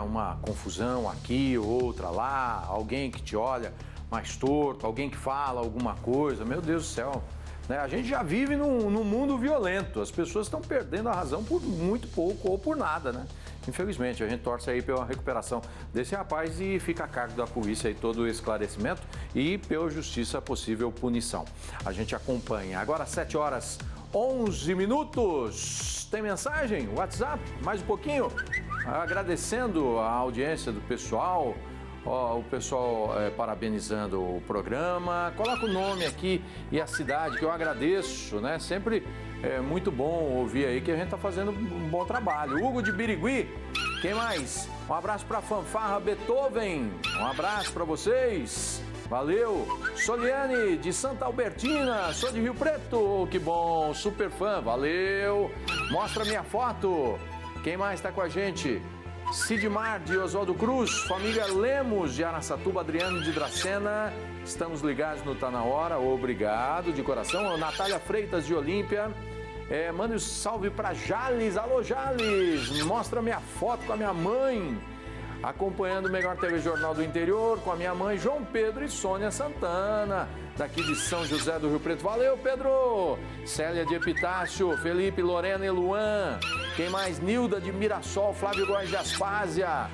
uma confusão aqui, outra lá, alguém que te olha mais torto, alguém que fala alguma coisa, meu Deus do céu, né? A gente já vive num mundo violento, as pessoas estão perdendo a razão por muito pouco ou por nada, né? Infelizmente, a gente torce aí pela recuperação desse rapaz e fica a cargo da polícia aí todo o esclarecimento e pela justiça possível punição. A gente acompanha. Agora 7h11. Tem mensagem? WhatsApp? Mais um pouquinho? Agradecendo a audiência do pessoal. O pessoal parabenizando o programa. Coloca o nome aqui e a cidade, que eu agradeço, né? Sempre é muito bom ouvir aí que a gente tá fazendo um bom trabalho. Hugo de Birigui, quem mais? Um abraço para Fanfarra Beethoven, um abraço para vocês. Valeu. Soliane de Santa Albertina, sou de Rio Preto, que bom, super fã, valeu. Mostra minha foto. Quem mais tá com a gente? Sidmar de Oswaldo Cruz, família Lemos de Araçatuba, Adriano de Dracena, estamos ligados no Tá Na Hora, obrigado de coração. Natália Freitas de Olímpia, manda um salve para Jales, alô Jales, mostra minha foto com a minha mãe, acompanhando o Melhor TV Jornal do Interior, com a minha mãe João Pedro e Sônia Santana, daqui de São José do Rio Preto, valeu Pedro, Célia de Epitácio, Felipe, Lorena e Luan, quem mais? Nilda de Mirassol, Flávio Góes de Aspásia,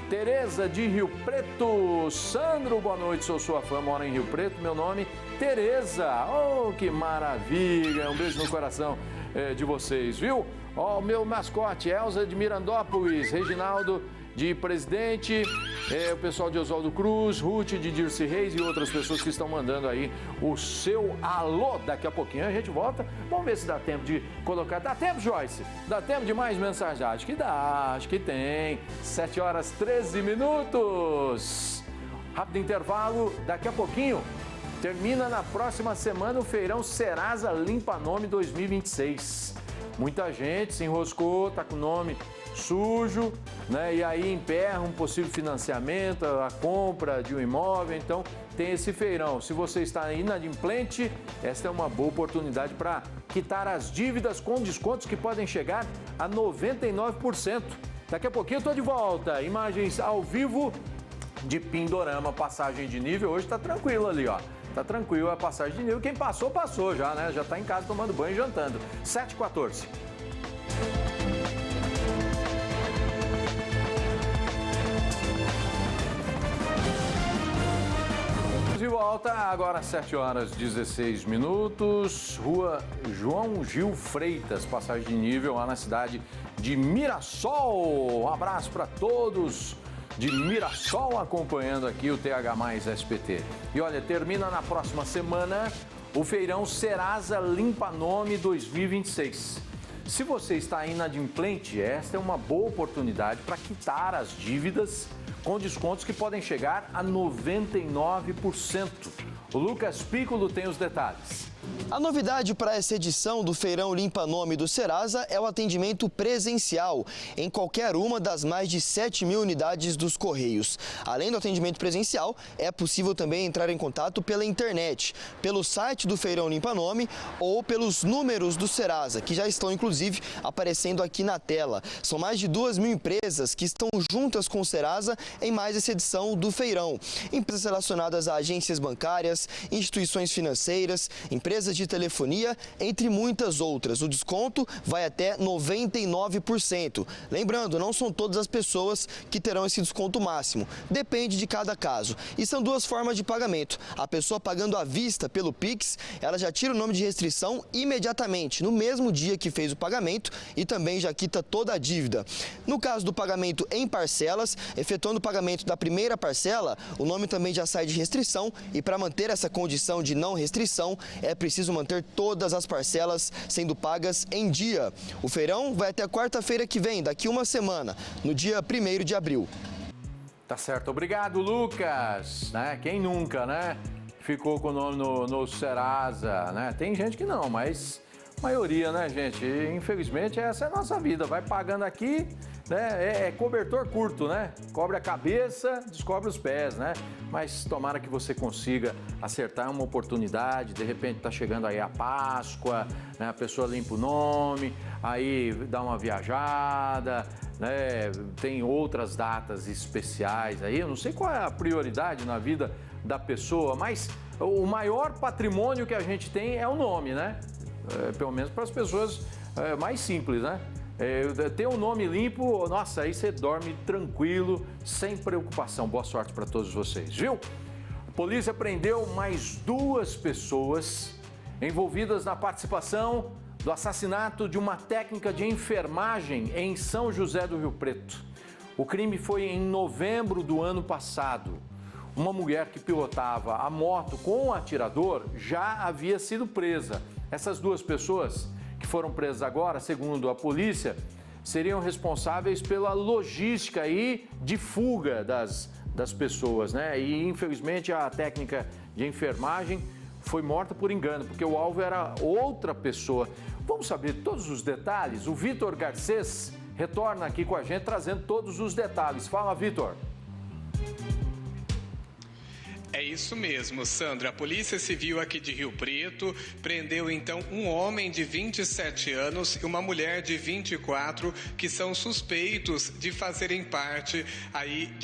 Tereza de Rio Preto, Sandro, boa noite, sou sua fã, moro em Rio Preto, meu nome Tereza, oh que maravilha, um beijo no coração de vocês, viu? Ó, o meu mascote, Elza de Mirandópolis, Reginaldo de Presidente, o pessoal de Oswaldo Cruz, Ruth de Dirce Reis e outras pessoas que estão mandando aí o seu alô. Daqui a pouquinho a gente volta. Vamos ver se dá tempo de colocar. Dá tempo, Joyce? Dá tempo de mais mensagem? Acho que dá, acho que tem. 7h13. Rápido intervalo, daqui a pouquinho. Termina na próxima semana o feirão Serasa Limpa Nome 2026. Muita gente se enroscou, tá com o nome sujo, né? E aí emperra um possível financiamento, a compra de um imóvel, então tem esse feirão. Se você está inadimplente, esta é uma boa oportunidade para quitar as dívidas com descontos que podem chegar a 99%. Daqui a pouquinho eu estou de volta, imagens ao vivo de Pindorama, passagem de nível, hoje está tranquilo ali, ó. Tá tranquilo a passagem de nível, quem passou, passou já, né? Já está em casa tomando banho e jantando. 7h14. de volta, agora às 7h16, Rua João Gil Freitas, passagem de nível lá na cidade de Mirassol. Um abraço para todos de Mirassol acompanhando aqui o TH Mais SPT. E olha, termina na próxima semana o feirão Serasa Limpa Nome 2026. Se você está inadimplente, esta é uma boa oportunidade para quitar as dívidas com descontos que podem chegar a 99%. O Lucas Piccolo tem os detalhes. A novidade para essa edição do Feirão Limpa Nome do Serasa é o atendimento presencial em qualquer uma das mais de 7.000 unidades dos Correios. Além do atendimento presencial, é possível também entrar em contato pela internet, pelo site do Feirão Limpa Nome ou pelos números do Serasa, que já estão inclusive aparecendo aqui na tela. São mais de 2.000 empresas que estão juntas com o Serasa em mais essa edição do Feirão. Empresas relacionadas a agências bancárias, instituições financeiras, empresas de telefonia, entre muitas outras. O desconto vai até 99%. Lembrando, não são todas as pessoas que terão esse desconto máximo. Depende de cada caso. E são duas formas de pagamento. A pessoa pagando à vista pelo Pix, ela já tira o nome de restrição imediatamente, no mesmo dia que fez o pagamento, e também já quita toda a dívida. No caso do pagamento em parcelas, efetuando o pagamento da primeira parcela, o nome também já sai de restrição, e para manter essa condição de não restrição, é preciso manter todas as parcelas sendo pagas em dia. O feirão vai até quarta-feira que vem, daqui uma semana, no dia 1º de abril. Tá certo, obrigado, Lucas. Quem nunca, né? Ficou com o nome no Serasa, né? Tem gente que não, mas a maioria, né, gente? Infelizmente, essa é a nossa vida. Vai pagando aqui, né? É cobertor curto, né? Cobre a cabeça, descobre os pés, né? Mas tomara que você consiga acertar uma oportunidade. De repente tá chegando aí a Páscoa, né? A pessoa limpa o nome, aí dá uma viajada, né? Tem outras datas especiais aí. Eu não sei qual é a prioridade na vida da pessoa, mas o maior patrimônio que a gente tem é o nome, né? Pelo menos para as pessoas mais simples, né? Ter um nome limpo, nossa, aí você dorme tranquilo, sem preocupação. Boa sorte para todos vocês, viu? A polícia prendeu mais 2 pessoas envolvidas na participação do assassinato de uma técnica de enfermagem em São José do Rio Preto. O crime foi em novembro do ano passado. Uma mulher que pilotava a moto com o atirador já havia sido presa. Essas 2 pessoas que foram presas agora, segundo a polícia, seriam responsáveis pela logística aí de fuga das pessoas, né? E infelizmente a técnica de enfermagem foi morta por engano, porque o alvo era outra pessoa. Vamos saber todos os detalhes? O Vitor Garcês retorna aqui com a gente trazendo todos os detalhes. Fala, Vitor. É isso mesmo, Sandra. A Polícia Civil aqui de Rio Preto prendeu então um homem de 27 anos e uma mulher de 24 que são suspeitos de fazerem parte aí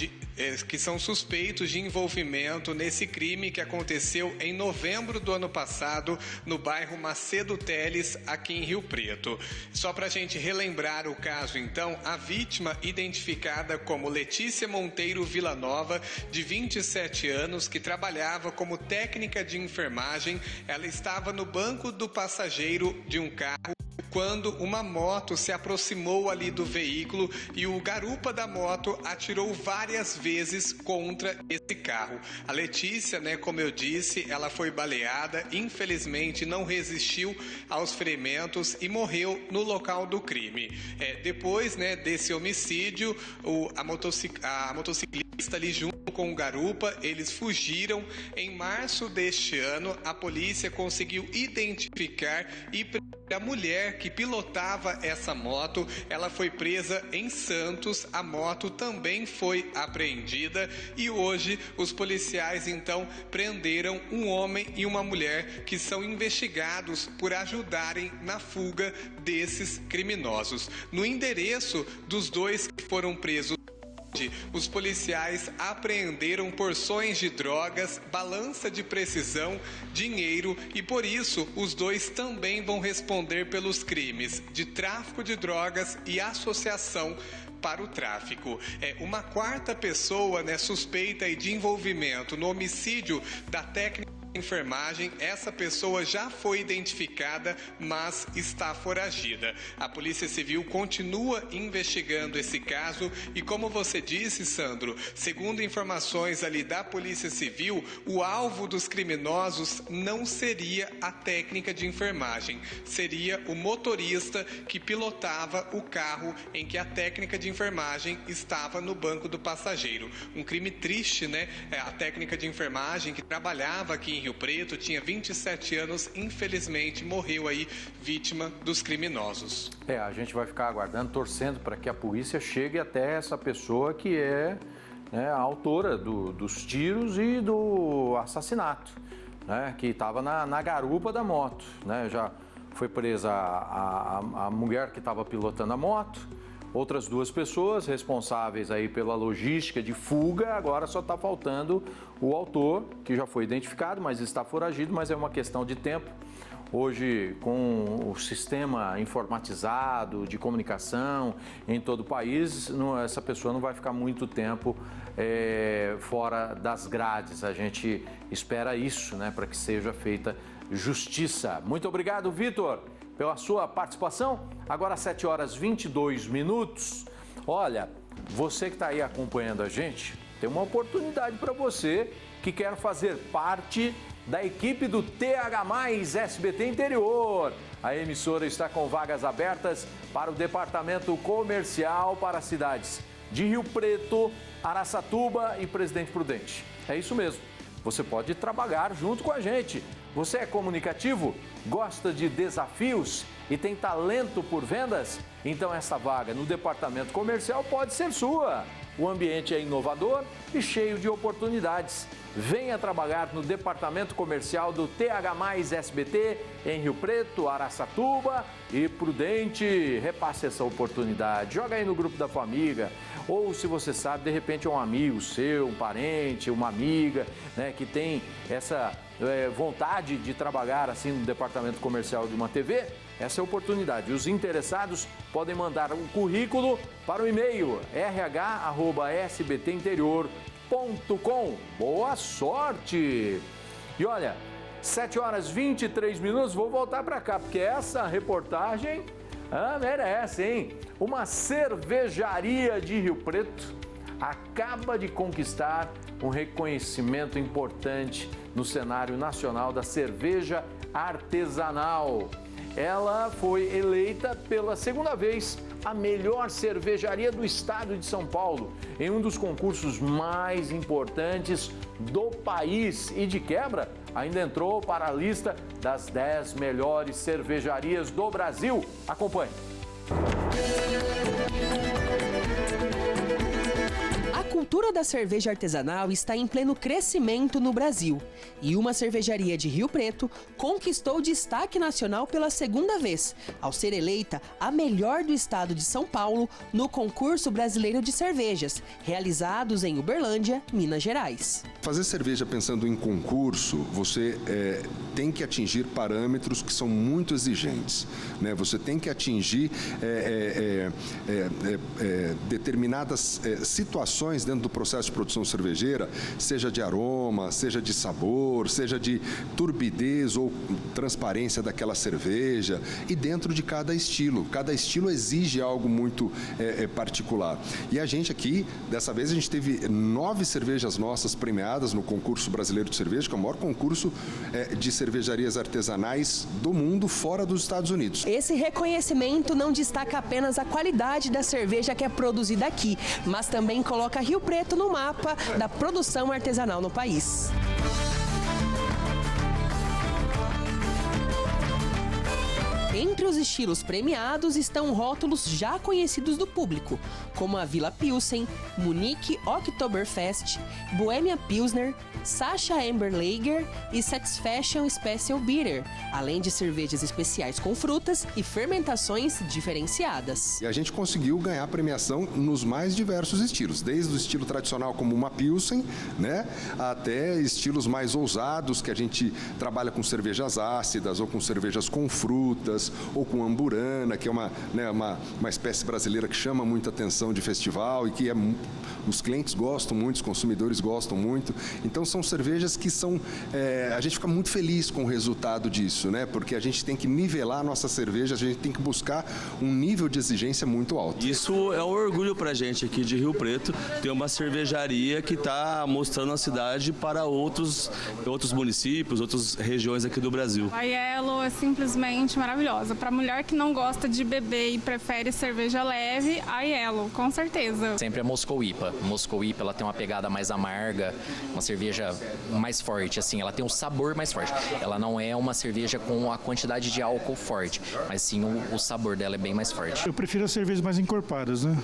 que são suspeitos de envolvimento nesse crime que aconteceu em novembro do ano passado no bairro Macedo Teles, aqui em Rio Preto. Só para a gente relembrar o caso, então, a vítima identificada como Letícia Monteiro Villanova, de 27 anos, que trabalhava como técnica de enfermagem. Ela estava no banco do passageiro de um carro quando uma moto se aproximou ali do veículo e o garupa da moto atirou várias vezes contra esse carro. A Letícia, né, como eu disse, ela foi baleada, infelizmente não resistiu aos ferimentos e morreu no local do crime. Depois, né, desse homicídio, a motociclista ali junto com o garupa, eles fugiram. Em março deste ano, a polícia conseguiu identificar e prender a mulher que pilotava essa moto. Ela foi presa em Santos, a moto também foi apreendida e hoje os policiais então prenderam um homem e uma mulher que são investigados por ajudarem na fuga desses criminosos. No endereço dos dois que foram presos Os policiais apreenderam porções de drogas, balança de precisão, dinheiro e, por isso, os dois também vão responder pelos crimes de tráfico de drogas e associação para o tráfico. Uma quarta pessoa, suspeita de envolvimento no homicídio da técnica de enfermagem. Essa pessoa já foi identificada, mas está foragida. A Polícia Civil continua investigando esse caso e, como você disse, Sandro, segundo informações ali da Polícia Civil, o alvo dos criminosos não seria a técnica de enfermagem, seria o motorista que pilotava o carro em que a técnica de enfermagem estava no banco do passageiro. Um crime triste, né? A técnica de enfermagem que trabalhava aqui em Rio Preto, tinha 27 anos, infelizmente morreu aí vítima dos criminosos. A gente vai ficar aguardando, torcendo para que a polícia chegue até essa pessoa que é a autora dos tiros e do assassinato, que estava na garupa da moto. Já foi presa a mulher que estava pilotando a moto, outras duas pessoas responsáveis aí pela logística de fuga. Agora só está faltando o autor, que já foi identificado, mas está foragido, mas é uma questão de tempo. Hoje, com o sistema informatizado de comunicação em todo o país, essa pessoa não vai ficar muito tempo fora das grades. A gente espera isso, para que seja feita justiça. Muito obrigado, Vitor, pela sua participação. Agora 7h22. Olha, você que está aí acompanhando a gente, tem uma oportunidade para você que quer fazer parte da equipe do TH+ SBT Interior. A emissora está com vagas abertas para o departamento comercial para as cidades de Rio Preto, Araçatuba e Presidente Prudente. É isso mesmo, você pode trabalhar junto com a gente. Você é comunicativo? Gosta de desafios e tem talento por vendas? Então essa vaga no departamento comercial pode ser sua. O ambiente é inovador e cheio de oportunidades. Venha trabalhar no departamento comercial do TH+ SBT em Rio Preto, Araçatuba e Prudente. Repasse essa oportunidade, joga aí no grupo da família, ou se você sabe, de repente é um amigo seu, um parente, uma amiga, que tem essa vontade de trabalhar assim no departamento comercial de uma TV. Essa é a oportunidade. Os interessados podem mandar um currículo para o e-mail rh@sbtinterior.com. Boa sorte! E olha, 7h23, vou voltar para cá, porque essa reportagem merece, hein? Uma cervejaria de Rio Preto acaba de conquistar um reconhecimento importante no cenário nacional da cerveja artesanal. Ela foi eleita pela segunda vez a melhor cervejaria do estado de São Paulo, em um dos concursos mais importantes do país. E de quebra, ainda entrou para a lista das 10 melhores cervejarias do Brasil. Acompanhe. A cultura da cerveja artesanal está em pleno crescimento no Brasil. E uma cervejaria de Rio Preto conquistou destaque nacional pela segunda vez, ao ser eleita a melhor do estado de São Paulo no concurso brasileiro de cervejas, realizados em Uberlândia, Minas Gerais. Fazer cerveja pensando em concurso, você tem que atingir parâmetros que são muito exigentes, Você tem que atingir determinadas situações dentro do processo de produção cervejeira, seja de aroma, seja de sabor, seja de turbidez ou transparência daquela cerveja, e dentro de cada estilo. Cada estilo exige algo muito particular. E a gente aqui, dessa vez, a gente teve 9 cervejas nossas premiadas no concurso brasileiro de cerveja, que é o maior concurso de cervejarias artesanais do mundo, fora dos Estados Unidos. Esse reconhecimento não destaca apenas a qualidade da cerveja que é produzida aqui, mas também coloca Rio Preto no mapa da produção artesanal no país. Entre os estilos premiados estão rótulos já conhecidos do público, como a Vila Pilsen, Munique Oktoberfest, Bohemia Pilsner, Sacha Amber Lager e Satisfaction Special Bitter, além de cervejas especiais com frutas e fermentações diferenciadas. E a gente conseguiu ganhar premiação nos mais diversos estilos, desde o estilo tradicional como uma Pilsen, né, até estilos mais ousados que a gente trabalha com cervejas ácidas ou com cervejas com frutas ou com amburana, que é uma espécie brasileira que chama muita atenção de festival e que os clientes gostam muito, os consumidores gostam muito. Então são cervejas que a gente fica muito feliz com o resultado disso, né? Porque a gente tem que nivelar a nossa cerveja, a gente tem que buscar um nível de exigência muito alto. Isso é um orgulho pra gente aqui de Rio Preto, ter uma cervejaria que está mostrando a cidade para outros municípios, outras regiões aqui do Brasil. A Yellow é simplesmente maravilhosa. Para mulher que não gosta de beber e prefere cerveja leve, a Yellow, com certeza. Sempre a Moscow IPA. Moscow IPA, ela tem uma pegada mais amarga, uma cerveja mais forte, assim, ela tem um sabor mais forte. Ela não é uma cerveja com a quantidade de álcool forte, mas sim o sabor dela é bem mais forte. Eu prefiro as cervejas mais encorpadas, né?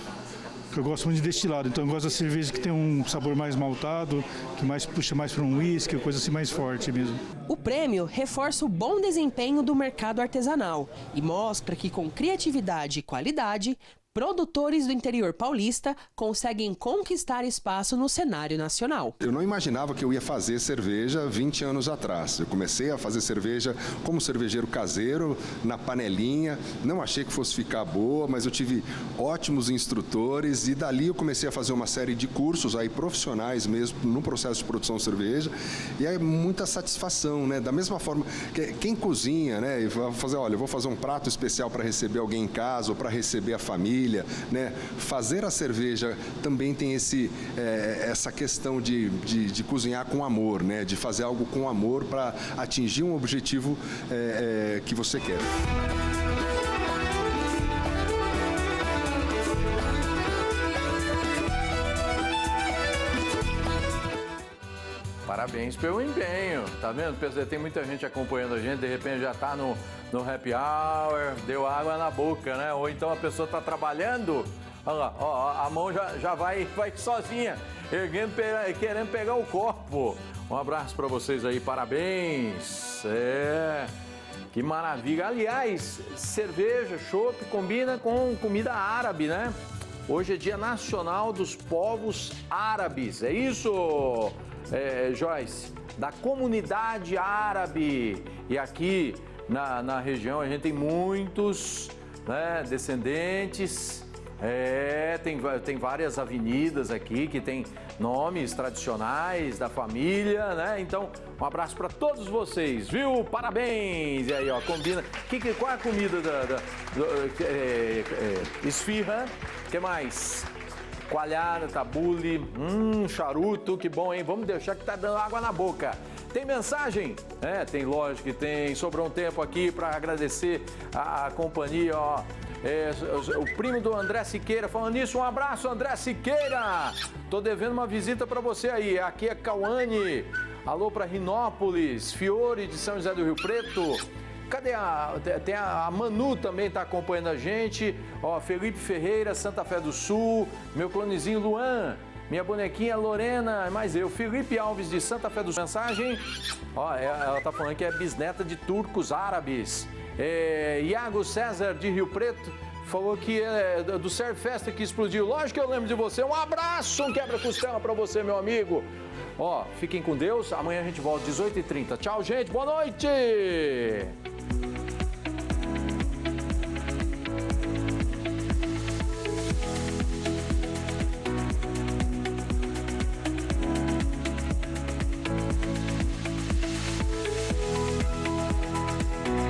Eu gosto muito de destilado, então eu gosto da cerveja que tem um sabor mais maltado, que puxa mais para um whisky, coisa assim mais forte mesmo. O prêmio reforça o bom desempenho do mercado artesanal e mostra que com criatividade e qualidade, produtores do interior paulista conseguem conquistar espaço no cenário nacional. Eu não imaginava que eu ia fazer cerveja 20 anos atrás. Eu comecei a fazer cerveja como cervejeiro caseiro, na panelinha. Não achei que fosse ficar boa, mas eu tive ótimos instrutores e dali eu comecei a fazer uma série de cursos aí profissionais mesmo no processo de produção de cerveja. E é muita satisfação, né? Da mesma forma que quem cozinha, né? E vai fazer, olha, eu vou fazer um prato especial para receber alguém em casa ou para receber a família. Né? Fazer a cerveja também tem essa questão de cozinhar com amor, né? De fazer algo com amor para atingir um objetivo que você quer. Parabéns pelo empenho, tá vendo? Tem muita gente acompanhando a gente, de repente já tá no happy hour, deu água na boca, né? Ou então a pessoa tá trabalhando, olha lá, ó, a mão já vai sozinha, querendo pegar o copo. Um abraço para vocês aí, parabéns. Que maravilha. Aliás, cerveja, chopp combina com comida árabe, né? Hoje é Dia Nacional dos Povos Árabes, é isso? Joyce, da comunidade árabe. E aqui na região a gente tem muitos, né, descendentes. Tem várias avenidas aqui que tem nomes tradicionais da família, né? Então, um abraço para todos vocês, viu? Parabéns! E aí, ó, combina. Qual é a comida esfirra? O que mais? Coalhada, tabule, charuto, que bom, hein? Vamos deixar que tá dando água na boca. Tem mensagem? Tem, lógico que tem. Sobrou um tempo aqui para agradecer a companhia, ó. O primo do André Siqueira falando nisso. Um abraço, André Siqueira! Tô devendo uma visita para você aí. Aqui é Cauane. Alô para Rinópolis, Fiore de São José do Rio Preto. Cadê a Manu também está acompanhando a gente. Ó, Felipe Ferreira, Santa Fé do Sul. Meu clonezinho Luan. Minha bonequinha Lorena, mais eu. Felipe Alves de Santa Fé do Sul. Mensagem. Ó, ela tá falando que é bisneta de turcos árabes. Iago César de Rio Preto falou que é do Surfesta que explodiu. Lógico que eu lembro de você. Um abraço, um quebra-costela para você, meu amigo. Ó, fiquem com Deus. Amanhã a gente volta às 18h30. Tchau, gente. Boa noite.